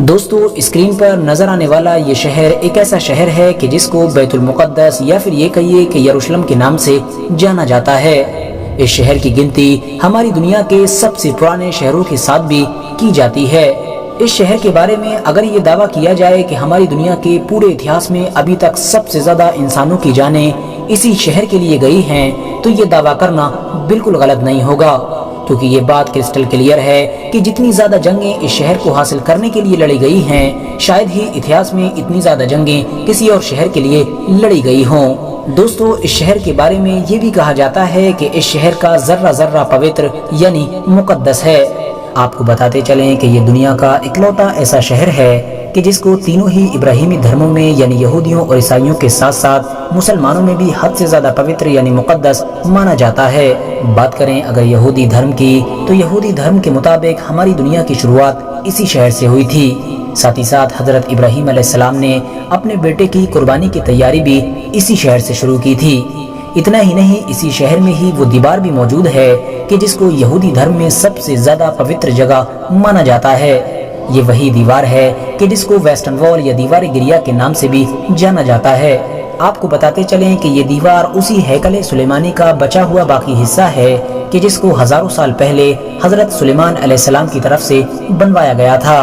دوستو اسکرین پر نظر آنے والا یہ شہر ایک ایسا شہر ہے کہ جس کو بیت المقدس یا پھر یہ کہیے کہ یروشلم کے نام سے جانا جاتا ہے۔ اس شہر کی گنتی ہماری دنیا کے سب سے پرانے شہروں کے ساتھ بھی کی جاتی ہے۔ اس شہر کے بارے میں اگر یہ دعویٰ کیا جائے کہ ہماری دنیا کے پورے اتہاس میں ابھی تک سب سے زیادہ انسانوں کی جانیں اسی شہر کے لیے گئی ہیں تو یہ دعویٰ کرنا بالکل غلط نہیں ہوگا، کیونکہ یہ بات کرسٹل کلیئر ہے کہ جتنی زیادہ جنگیں اس شہر کو حاصل کرنے کے لیے لڑی گئی ہیں شاید ہی اتہاس میں اتنی زیادہ جنگیں کسی اور شہر کے لیے لڑی گئی ہوں۔ دوستو اس شہر کے بارے میں یہ بھی کہا جاتا ہے کہ اس شہر کا ذرہ ذرہ پوتر یعنی مقدس ہے۔ آپ کو بتاتے چلیں کہ یہ دنیا کا اکلوتا ایسا شہر ہے کہ جس کو تینوں ہی ابراہیمی دھرموں میں یعنی یہودیوں اور عیسائیوں کے ساتھ ساتھ مسلمانوں میں بھی حد سے زیادہ پوتر یعنی مقدس مانا جاتا ہے۔ بات کریں اگر یہودی دھرم کی تو یہودی دھرم کے مطابق ہماری دنیا کی شروعات اسی شہر سے ہوئی تھی۔ ساتھ ہی ساتھ حضرت ابراہیم علیہ السلام نے اپنے بیٹے کی قربانی کی تیاری بھی اسی شہر سے شروع کی تھی۔ اتنا ہی نہیں، اسی شہر میں ہی وہ دیوار بھی موجود ہے کہ جس کو یہودی دھرم میں سب سے زیادہ پوتر جگہ مانا جاتا ہے۔ یہ وہی دیوار ہے کہ جس کو ویسٹرن وال یا دیوار گریا کے نام سے بھی جانا جاتا ہے۔ آپ کو بتاتے چلیں کہ یہ دیوار اسی ہیکل سلیمانی کا بچا ہوا باقی حصہ ہے کہ جس کو ہزاروں سال پہلے حضرت سلیمان علیہ السلام کی طرف سے بنوایا گیا تھا۔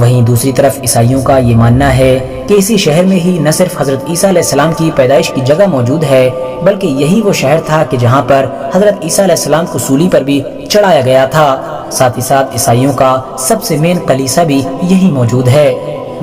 وہیں دوسری طرف عیسائیوں کا یہ ماننا ہے کہ اسی شہر میں ہی نہ صرف حضرت عیسیٰ علیہ السلام کی پیدائش کی جگہ موجود ہے بلکہ یہی وہ شہر تھا کہ جہاں پر حضرت عیسیٰ علیہ السلام کو سولی پر بھی چڑھایا گیا تھا۔ ساتھ ہی ساتھ عیسائیوں کا سب سے مین کلیسا بھی یہی موجود ہے۔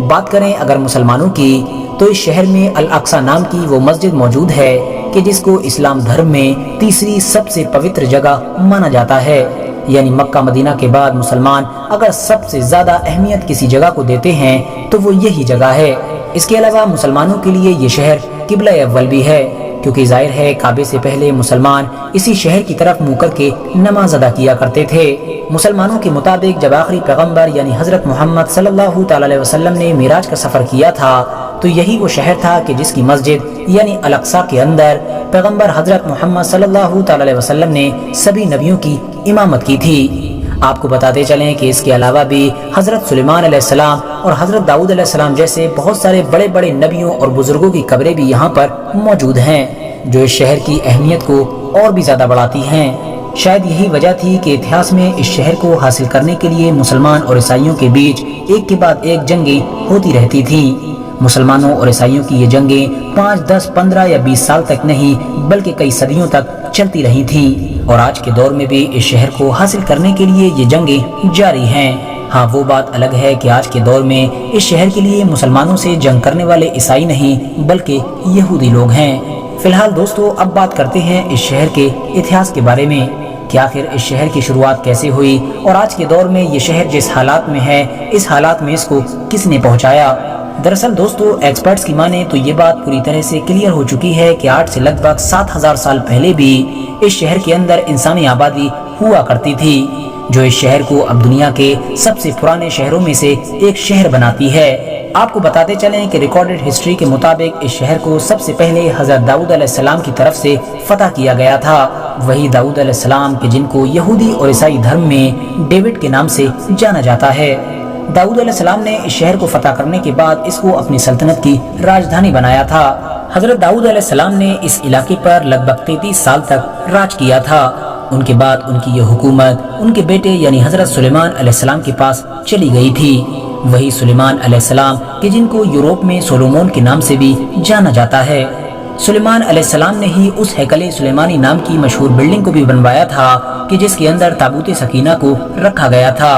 بات کریں اگر مسلمانوں کی تو اس شہر میں الاقصی نام کی وہ مسجد موجود ہے کہ جس کو اسلام دھرم میں تیسری سب سے پوتر جگہ مانا جاتا ہے۔ یعنی مکہ مدینہ کے بعد مسلمان اگر سب سے زیادہ اہمیت کسی جگہ کو دیتے ہیں تو وہ یہی جگہ ہے۔ اس کے علاوہ مسلمانوں کے لیے یہ شہر قبلہ اول بھی ہے، کیونکہ ظاہر ہے کعبے سے پہلے مسلمان اسی شہر کی طرف منہ کر کے نماز ادا کیا کرتے تھے۔ مسلمانوں کے مطابق جب آخری پیغمبر یعنی حضرت محمد صلی اللہ تعالی علیہ وسلم نے معراج کا سفر کیا تھا تو یہی وہ شہر تھا کہ جس کی مسجد یعنی الاقصی کے اندر پیغمبر حضرت محمد صلی اللہ تعالی علیہ وسلم نے سبھی نبیوں کی امامت کی تھی۔ آپ کو بتاتے چلیں کہ اس کے علاوہ بھی حضرت سلیمان علیہ السلام اور حضرت داؤد علیہ السلام جیسے بہت سارے بڑے بڑے نبیوں اور بزرگوں کی قبریں بھی یہاں پر موجود ہیں جو اس شہر کی اہمیت کو اور بھی زیادہ بڑھاتی ہیں۔ شاید یہی وجہ تھی کہ اتہاس میں اس شہر کو حاصل کرنے کے لیے مسلمان اور عیسائیوں کے بیچ ایک کے بعد ایک جنگیں ہوتی رہتی تھیں۔ مسلمانوں اور عیسائیوں کی یہ جنگیں 5، 10، 15 یا 20 سال تک نہیں بلکہ کئی صدیوں تک چلتی رہی تھیں، اور آج کے دور میں بھی اس شہر کو حاصل کرنے کے لیے یہ جنگیں جاری ہیں۔ ہاں وہ بات الگ ہے کہ آج کے دور میں اس شہر کے لیے مسلمانوں سے جنگ کرنے والے عیسائی نہیں بلکہ یہودی لوگ ہیں۔ فی الحال دوستو اب بات کرتے ہیں اس شہر کے اتہاس کے بارے میں کہ آخر اس شہر کی شروعات کیسے ہوئی اور آج کے دور میں یہ شہر جس حالات میں ہے اس حالات میں اس کو کس نے پہنچایا۔ دراصل دوستو ایکسپرٹس کی مانیں تو یہ بات پوری طرح سے کلیئر ہو چکی ہے کہ 8 سے لگ بھگ 7000 سال پہلے بھی اس شہر کے اندر انسانی آبادی ہوا کرتی تھی جو اس شہر کو اب دنیا کے سب سے پرانے شہروں میں سے ایک شہر بناتی ہے۔ آپ کو بتاتے چلیں کہ ریکارڈڈ ہسٹری کے مطابق اس شہر کو سب سے پہلے حضرت داؤد علیہ السلام کی طرف سے فتح کیا گیا تھا۔ وہی داؤد علیہ السلام کہ جن کو یہودی اور عیسائی دھرم میں ڈیوڈ کے نام سے جانا جاتا ہے۔ داؤد علیہ السلام نے اس شہر کو فتح کرنے کے بعد اس کو اپنی سلطنت کی راجدھانی بنایا تھا۔ حضرت داؤد علیہ السلام نے اس علاقے پر لگ بھگ 33 سال تک راج کیا تھا۔ ان کے بعد ان کی یہ حکومت ان کے بیٹے یعنی حضرت سلیمان علیہ السلام کے پاس چلی گئی تھی۔ وہی سلیمان علیہ السلام کہ جن کو یوروپ میں سولومون کے نام سے بھی جانا جاتا ہے۔ سلیمان علیہ السلام نے ہی اس ہیکل سلیمانی نام کی مشہور بلڈنگ کو بھی بنوایا تھا کہ جس کے اندر تابوت سکینہ کو رکھا گیا تھا۔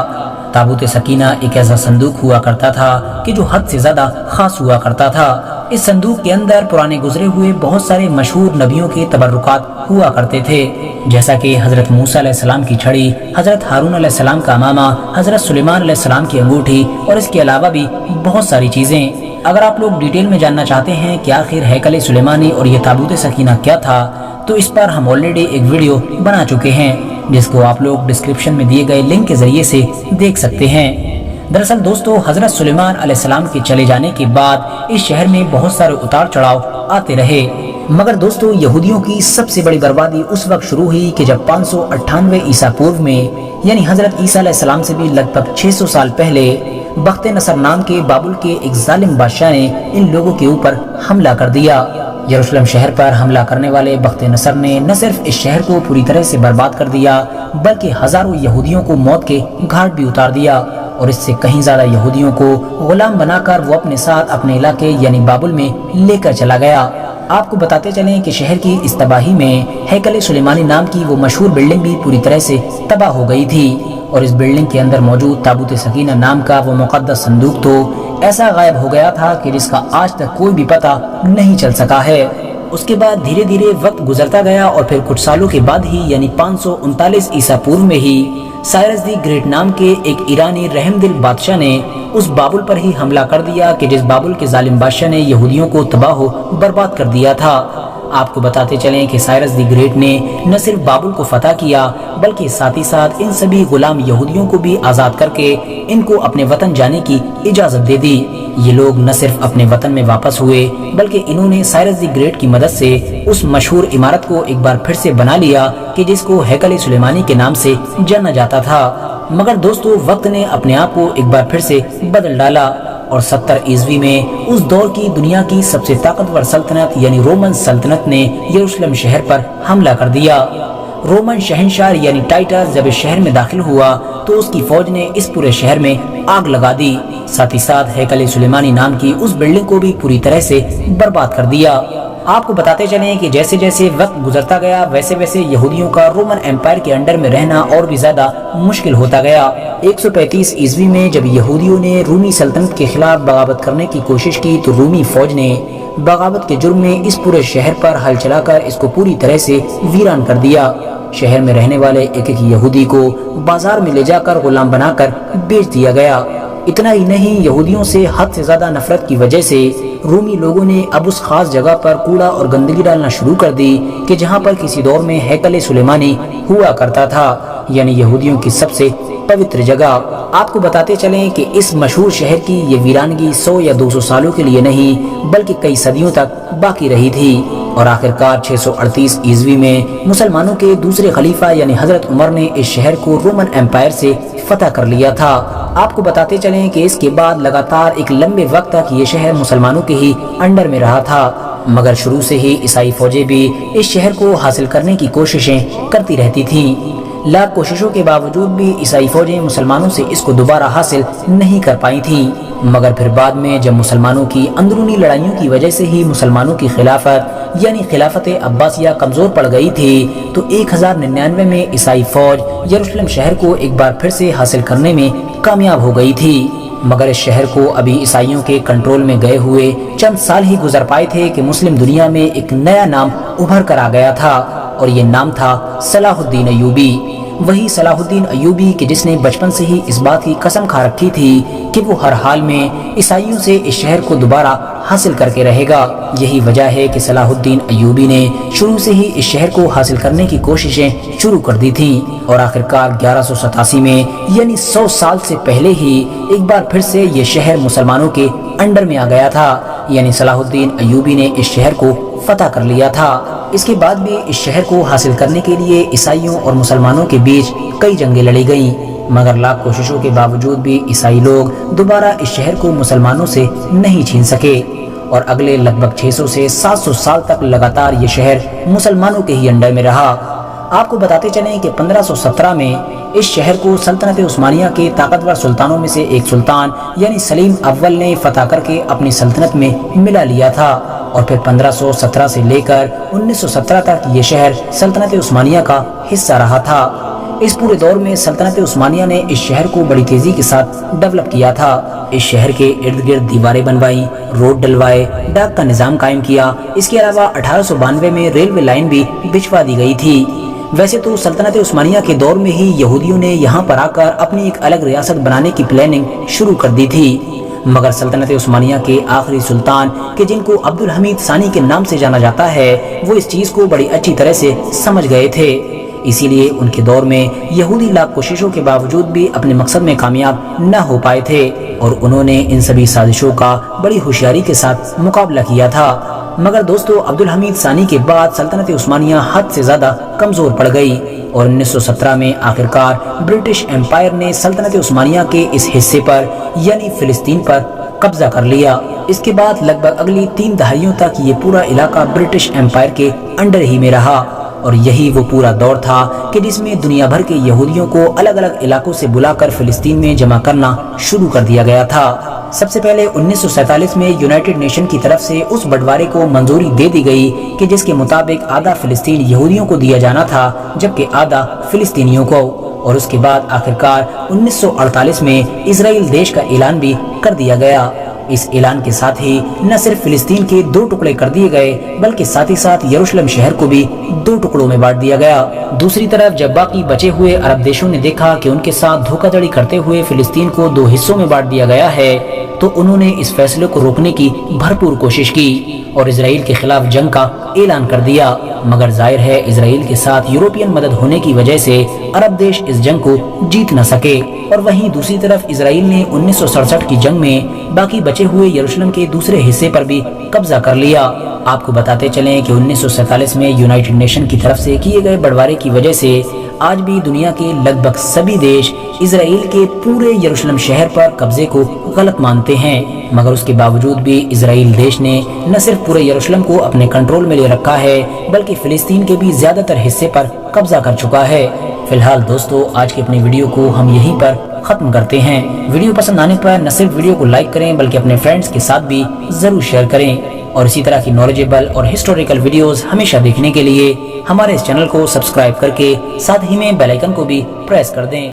تابوت سکینہ ایک ایسا صندوق ہوا کرتا تھا کہ جو حد سے زیادہ خاص ہوا کرتا تھا۔ اس صندوق کے اندر پرانے گزرے ہوئے بہت سارے مشہور نبیوں کے تبرکات ہوا کرتے تھے، جیسا کہ حضرت موسیٰ علیہ السلام کی چھڑی، حضرت ہارون علیہ السلام کا امامہ، حضرت سلیمان علیہ السلام کی انگوٹھی اور اس کے علاوہ بھی بہت ساری چیزیں۔ اگر آپ لوگ ڈیٹیل میں جاننا چاہتے ہیں کہ آخر ہیکل سلیمانی اور یہ تابوت سکینہ کیا تھا تو اس پر ہم آلریڈی ایک ویڈیو بنا چکے ہیں جس کو آپ لوگ ڈسکرپشن میں دیے گئے لنک کے ذریعے سے دیکھ سکتے ہیں۔ دراصل دوستو حضرت سلیمان علیہ السلام کے چلے جانے کے بعد اس شہر میں بہت سارے اتار چڑھاؤ آتے رہے، مگر دوستو یہودیوں کی سب سے بڑی بربادی اس وقت شروع ہوئی کہ جب 598 عیسیٰ پورو میں یعنی حضرت عیسیٰ علیہ السلام سے بھی لگ بھگ 600 سال پہلے بخت نصر نام کے بابل کے ایک ظالم بادشاہ نے ان لوگوں کے اوپر حملہ کر دیا۔ یروشلم شہر پر حملہ کرنے والے بخت نصر نے نہ صرف اس شہر کو پوری طرح سے برباد کر دیا بلکہ ہزاروں یہودیوں کو موت کے گھاٹ بھی اتار دیا، اور اس سے کہیں زیادہ یہودیوں کو غلام بنا کر وہ اپنے ساتھ اپنے علاقے یعنی بابل میں لے کر چلا گیا۔ آپ کو بتاتے چلیں کہ شہر کی اس تباہی میں ہیکل سلیمانی نام کی وہ مشہور بلڈنگ بھی پوری طرح سے تباہ ہو گئی تھی، اور اس بلڈنگ کے اندر موجود تابوت سکینہ نام کا وہ مقدس صندوق تو ایسا غائب ہو گیا تھا کہ جس کا آج تک کوئی بھی پتہ نہیں چل سکا ہے۔ اس کے بعد دھیرے دھیرے وقت گزرتا گیا اور پھر کچھ سالوں کے بعد ہی یعنی 539 عیسیٰ پورو میں ہی سائرس دی گریٹ نام کے ایک ایرانی رحم دل بادشاہ نے اس بابل پر ہی حملہ کر دیا کہ جس بابل کے ظالم بادشاہ نے یہودیوں کو تباہ و برباد کر دیا تھا۔ آپ کو بتاتے چلیں کہ سائرس دی گریٹ نے نہ صرف بابل کو فتح کیا بلکہ ساتھ ہی ساتھ ان سبھی غلام یہودیوں کو بھی آزاد کر کے ان کو اپنے وطن جانے کی اجازت دے دی۔ یہ لوگ نہ صرف اپنے وطن میں واپس ہوئے بلکہ انہوں نے سائرس دی گریٹ کی مدد سے اس مشہور عمارت کو ایک بار پھر سے بنا لیا کہ جس کو ہیکل سلیمانی کے نام سے جانا جاتا تھا۔ مگر دوستو وقت نے اپنے آپ کو ایک بار پھر سے بدل ڈالا اور 70 عیسوی میں اس دور کی دنیا کی سب سے طاقتور سلطنت یعنی رومن سلطنت نے یروشلم شہر پر حملہ کر دیا۔ رومن شہنشاہ یعنی ٹائٹس جب اس شہر میں داخل ہوا تو اس کی فوج نے اس پورے شہر میں آگ لگا دی، ساتھ ہی ساتھ ہیکل سلیمانی نام کی اس بلڈنگ کو بھی پوری طرح سے برباد کر دیا۔ آپ کو بتاتے چلیں کہ جیسے جیسے وقت گزرتا گیا ویسے ویسے یہودیوں کا رومن امپائر کے انڈر میں رہنا اور بھی زیادہ مشکل ہوتا گیا۔ 135 عیسوی میں جب یہودیوں نے رومی سلطنت کے خلاف بغاوت کرنے کی کوشش کی تو رومی فوج نے بغاوت کے جرم میں اس پورے شہر پر ہل چلا کر اس کو پوری طرح سے ویران کر دیا۔ شہر میں رہنے والے ایک ایک یہودی کو بازار میں لے جا کر غلام بنا کر بیچ دیا گیا۔ اتنا ہی نہیں، یہودیوں سے حد سے زیادہ نفرت کی وجہ سے رومی لوگوں نے اب اس خاص جگہ پر کوڑا اور گندگی ڈالنا شروع کر دی کہ جہاں پر کسی دور میں ہیکل سلیمانی ہوا کرتا تھا، یعنی یہودیوں کی سب سے پوتر جگہ۔ آپ کو بتاتے چلیں کہ اس مشہور شہر کی یہ ویرانگی 100 یا 200 سالوں کے لیے نہیں بلکہ کئی صدیوں تک باقی رہی تھی، اور آخرکار 638 عیسوی میں مسلمانوں کے دوسرے خلیفہ یعنی حضرت عمر نے اس شہر کو رومن امپائر سے فتح کر لیا تھا۔ آپ کو بتاتے چلیں کہ اس کے بعد لگاتار ایک لمبے وقت تک یہ شہر مسلمانوں کے ہی انڈر میں رہا تھا، مگر شروع سے ہی عیسائی فوجیں بھی اس شہر کو حاصل کرنے کی کوششیں کرتی رہتی تھیں۔ لاکھ کوششوں کے باوجود بھی عیسائی فوجیں مسلمانوں سے اس کو دوبارہ حاصل نہیں کر پائی تھیں، مگر پھر بعد میں جب مسلمانوں کی اندرونی لڑائیوں کی وجہ سے ہی مسلمانوں کی خلافت یعنی خلافت عباسیہ کمزور پڑ گئی تھی تو 1099 میں عیسائی فوج یروشلم شہر کو ایک بار پھر سے حاصل کرنے میں کامیاب ہو گئی تھی، مگر اس شہر کو ابھی عیسائیوں کے کنٹرول میں گئے ہوئے چند سال ہی گزر پائے تھے کہ مسلم دنیا میں ایک نیا نام ابھر کر آ گیا تھا، اور یہ نام تھا صلاح الدین ایوبی۔ وہی صلاح الدین ایوبی کہ جس نے بچپن سے ہی اس بات کی قسم کھا رکھی تھی کہ وہ ہر حال میں عیسائیوں سے اس شہر کو دوبارہ حاصل کر کے رہے گا۔ یہی وجہ ہے کہ صلاح الدین ایوبی نے شروع سے ہی اس شہر کو حاصل کرنے کی کوششیں شروع کر دی تھیں، اور آخرکار 1187 میں یعنی 100 سال سے پہلے ہی ایک بار پھر سے یہ شہر مسلمانوں کے انڈر میں آ گیا تھا، یعنی صلاح الدین ایوبی نے اس شہر کو فتح کر لیا تھا۔ اس کے بعد بھی اس شہر کو حاصل کرنے کے لیے عیسائیوں اور مسلمانوں کے بیچ کئی جنگیں لڑی گئیں، مگر لاکھ کوششوں کے باوجود بھی عیسائی لوگ دوبارہ اس شہر کو مسلمانوں سے نہیں چھین سکے، اور اگلے لگ بھگ 600 سے 700 سال تک لگاتار یہ شہر مسلمانوں کے ہی انڈر میں رہا۔ آپ کو بتاتے چلیں کہ 1517 میں اس شہر کو سلطنت عثمانیہ کے طاقتور سلطانوں میں سے ایک سلطان یعنی سلیم اول نے فتح کر کے اپنی سلطنت میں ملا لیا تھا، اور پھر 1517 سے لے کر 1917 تک یہ شہر سلطنت عثمانیہ کا حصہ رہا تھا۔ اس پورے دور میں سلطنت عثمانیہ نے اس شہر کو بڑی تیزی کے ساتھ ڈیولپ کیا تھا۔ اس شہر کے ارد گرد دیواریں بنوائیں، روڈ ڈلوائے، ڈاک کا نظام قائم کیا۔ اس کے علاوہ 1892 میں ریلوے لائن بھی بچھوا دی گئی تھی۔ ویسے تو سلطنت عثمانیہ کے دور میں ہی یہودیوں نے یہاں پر آ کر اپنی ایک الگ ریاست بنانے کی پلاننگ شروع کر دی تھی، مگر سلطنت عثمانیہ کے آخری سلطان کہ جن کو عبد الحمید ثانی کے نام سے جانا جاتا ہے وہ اس چیز کو بڑی اچھی طرح سے سمجھ گئے تھے، اسی لیے ان کے دور میں یہودی لاکھ کوششوں کے باوجود بھی اپنے مقصد میں کامیاب نہ ہو پائے تھے، اور انہوں نے ان سبھی سازشوں کا بڑی ہوشیاری کے ساتھ مقابلہ کیا تھا۔ مگر دوستو عبدالحمید ثانی کے بعد سلطنت عثمانیہ حد سے زیادہ کمزور پڑ گئی اور 1917 میں آخرکار برٹش امپائر نے سلطنت عثمانیہ کے اس حصے پر یعنی فلسطین پر قبضہ کر لیا۔ اس کے بعد لگ بھگ اگلی 3 دہائیوں تک یہ پورا علاقہ برٹش امپائر کے انڈر ہی میں رہا، اور یہی وہ پورا دور تھا کہ جس میں دنیا بھر کے یہودیوں کو الگ الگ علاقوں سے بلا کر فلسطین میں جمع کرنا شروع کر دیا گیا تھا۔ سب سے پہلے 1947 میں یونائٹڈ نیشن کی طرف سے اس بٹوارے کو منظوری دے دی گئی کہ جس کے مطابق آدھا فلسطین یہودیوں کو دیا جانا تھا جبکہ آدھا فلسطینیوں کو، اور اس کے بعد آخرکار 1948 میں اسرائیل دیش کا اعلان بھی کر دیا گیا۔ اس اعلان کے ساتھ ہی نہ صرف فلسطین کے 2 ٹکڑے کر دیے گئے بلکہ ساتھ ہی ساتھ یروشلم شہر کو بھی 2 ٹکڑوں میں بانٹ دیا گیا۔ دوسری طرف جب باقی بچے ہوئے عرب دیشوں نے دیکھا کہ ان کے ساتھ دھوکہ دھڑی کرتے ہوئے فلسطین کو 2 حصوں میں بانٹ دیا گیا ہے تو انہوں نے اس فیصلے کو روکنے کی بھرپور کوشش کی اور اسرائیل کے خلاف جنگ کا اعلان کر دیا، مگر ظاہر ہے اسرائیل کے ساتھ یورپین مدد ہونے کی وجہ سے عرب دیش اس جنگ کو جیت نہ سکے، اور وہیں دوسری طرف اسرائیل نے 1967 کی جنگ میں باقی بچے ہوئے یروشلم کے دوسرے حصے پر بھی قبضہ کر لیا۔ آپ کو بتاتے چلیں کہ 1947 میں یونائٹڈ نیشن کی طرف سے کیے گئے بٹوارے کی وجہ سے آج بھی دنیا کے لگ بھگ سبھی دیش اسرائیل کے پورے یروشلم شہر پر قبضے کو غلط مانتے ہیں، مگر اس کے باوجود بھی اسرائیل دیش نے نہ صرف پورے یروشلم کو اپنے کنٹرول میں لے رکھا ہے بلکہ فلسطین کے بھی زیادہ تر حصے پر قبضہ کر چکا ہے۔ فی الحال دوستو آج کی اپنی ویڈیو کو ہم یہیں پر ختم کرتے ہیں۔ ویڈیو پسند آنے پر نہ صرف ویڈیو کو لائک کریں بلکہ اپنے فرینڈز کے ساتھ بھی ضرور شیئر کریں، اور اسی طرح کی نالجیبل اور ہسٹوریکل ویڈیوز ہمیشہ دیکھنے کے لیے ہمارے اس چینل کو سبسکرائب کر کے ساتھ ہی میں بیل آئیکن کو بھی پریس کر دیں۔